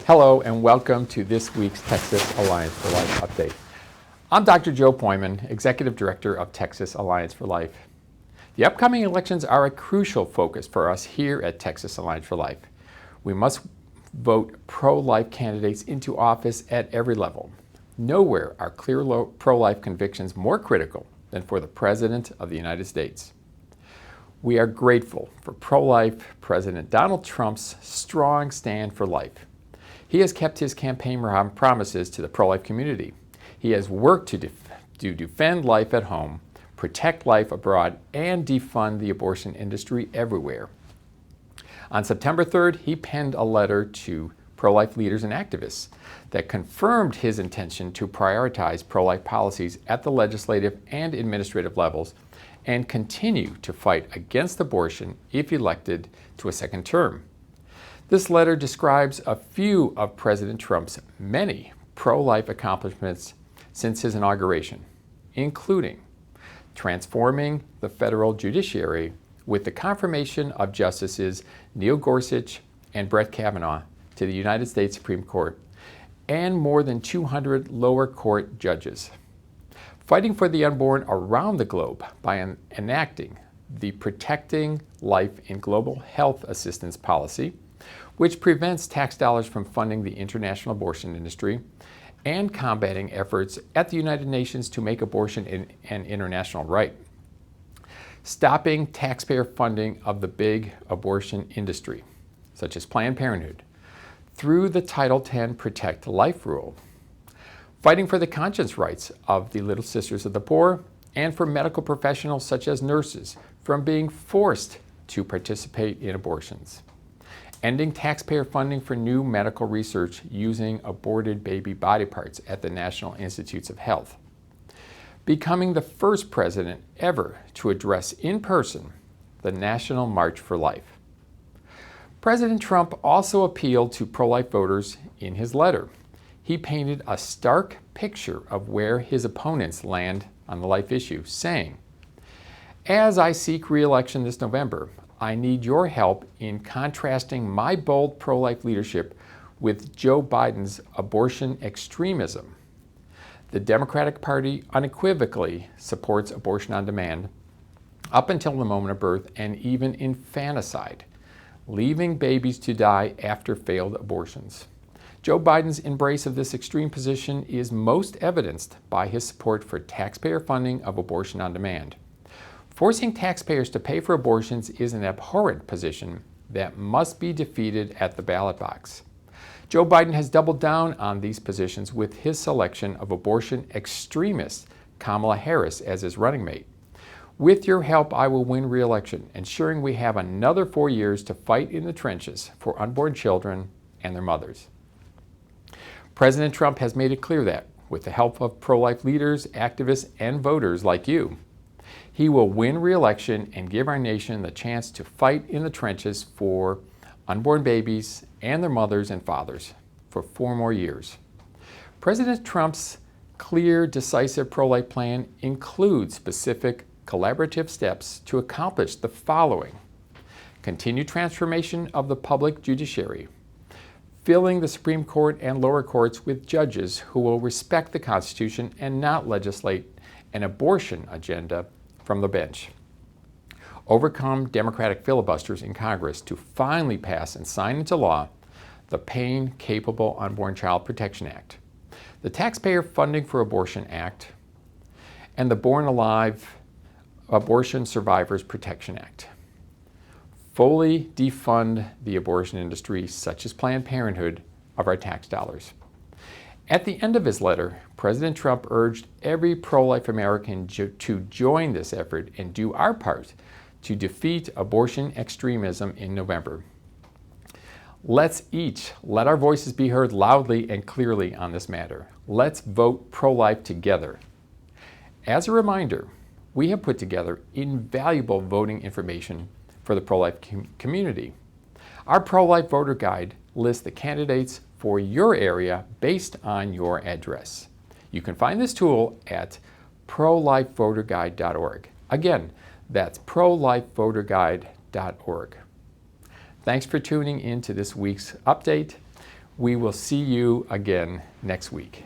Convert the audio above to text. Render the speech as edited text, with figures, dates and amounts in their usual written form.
Hello and welcome to this week's Texas Alliance for Life update. I'm Dr. Joe Poyman, Executive Director of Texas Alliance for Life. The upcoming elections are a crucial focus for us here at Texas Alliance for Life. We must vote pro-life candidates into office at every level. Nowhere are clear pro-life convictions more critical than for the President of the United States. We are grateful for pro-life President Donald Trump's strong stand for life. He has kept his campaign promises to the pro-life community. He has worked to defend life at home, protect life abroad, and defund the abortion industry everywhere. On September 3rd, he penned a letter to pro-life leaders and activists that confirmed his intention to prioritize pro-life policies at the legislative and administrative levels and continue to fight against abortion if elected to a second term. This letter describes a few of President Trump's many pro-life accomplishments since his inauguration, including transforming the federal judiciary with the confirmation of Justices Neil Gorsuch and Brett Kavanaugh to the United States Supreme Court, and more than 200 lower court judges. Fighting for the unborn around the globe by enacting the Protecting Life in Global Health Assistance policy, which prevents tax dollars from funding the international abortion industry, and combating efforts at the United Nations to make abortion an international right. Stopping taxpayer funding of the big abortion industry, such as Planned Parenthood, through the Title X Protect Life rule. Fighting for the conscience rights of the Little Sisters of the Poor, and for medical professionals such as nurses from being forced to participate in abortions. Ending taxpayer funding for new medical research using aborted baby body parts at the National Institutes of Health. Becoming the first president ever to address in person the National March for Life. President Trump also appealed to pro-life voters in his letter. He painted a stark picture of where his opponents land on the life issue, saying, "As I seek re-election this November, I need your help in contrasting my bold pro-life leadership with Joe Biden's abortion extremism. The Democratic Party unequivocally supports abortion on demand up until the moment of birth and even infanticide, leaving babies to die after failed abortions. Joe Biden's embrace of this extreme position is most evidenced by his support for taxpayer funding of abortion on demand. Forcing taxpayers to pay for abortions is an abhorrent position that must be defeated at the ballot box. Joe Biden has doubled down on these positions with his selection of abortion extremist Kamala Harris as his running mate. With your help, I will win re-election, ensuring we have another 4 years to fight in the trenches for unborn children and their mothers." President Trump has made it clear that, with the help of pro-life leaders, activists, and voters like you, he will win re-election and give our nation the chance to fight in the trenches for unborn babies and their mothers and fathers for 4 more years. President Trump's clear, decisive pro-life plan includes specific collaborative steps to accomplish the following: continued transformation of the public judiciary, filling the Supreme Court and lower courts with judges who will respect the Constitution and not legislate an abortion agenda from the bench. Overcome Democratic filibusters in Congress to finally pass and sign into law the Pain Capable Unborn Child Protection Act, the Taxpayer Funding for Abortion Act, and the Born Alive Abortion Survivors Protection Act. Fully defund the abortion industry, such as Planned Parenthood, of our tax dollars. At the end of his letter, President Trump urged every pro-life American to join this effort and do our part to defeat abortion extremism in November. Let's each let our voices be heard loudly and clearly on this matter. Let's vote pro-life together. As a reminder, we have put together invaluable voting information for the pro-life community. Our pro-life voter guide lists the candidates for your area based on your address. You can find this tool at prolifevoterguide.org. Again, that's prolifevoterguide.org. Thanks for tuning in to this week's update. We will see you again next week.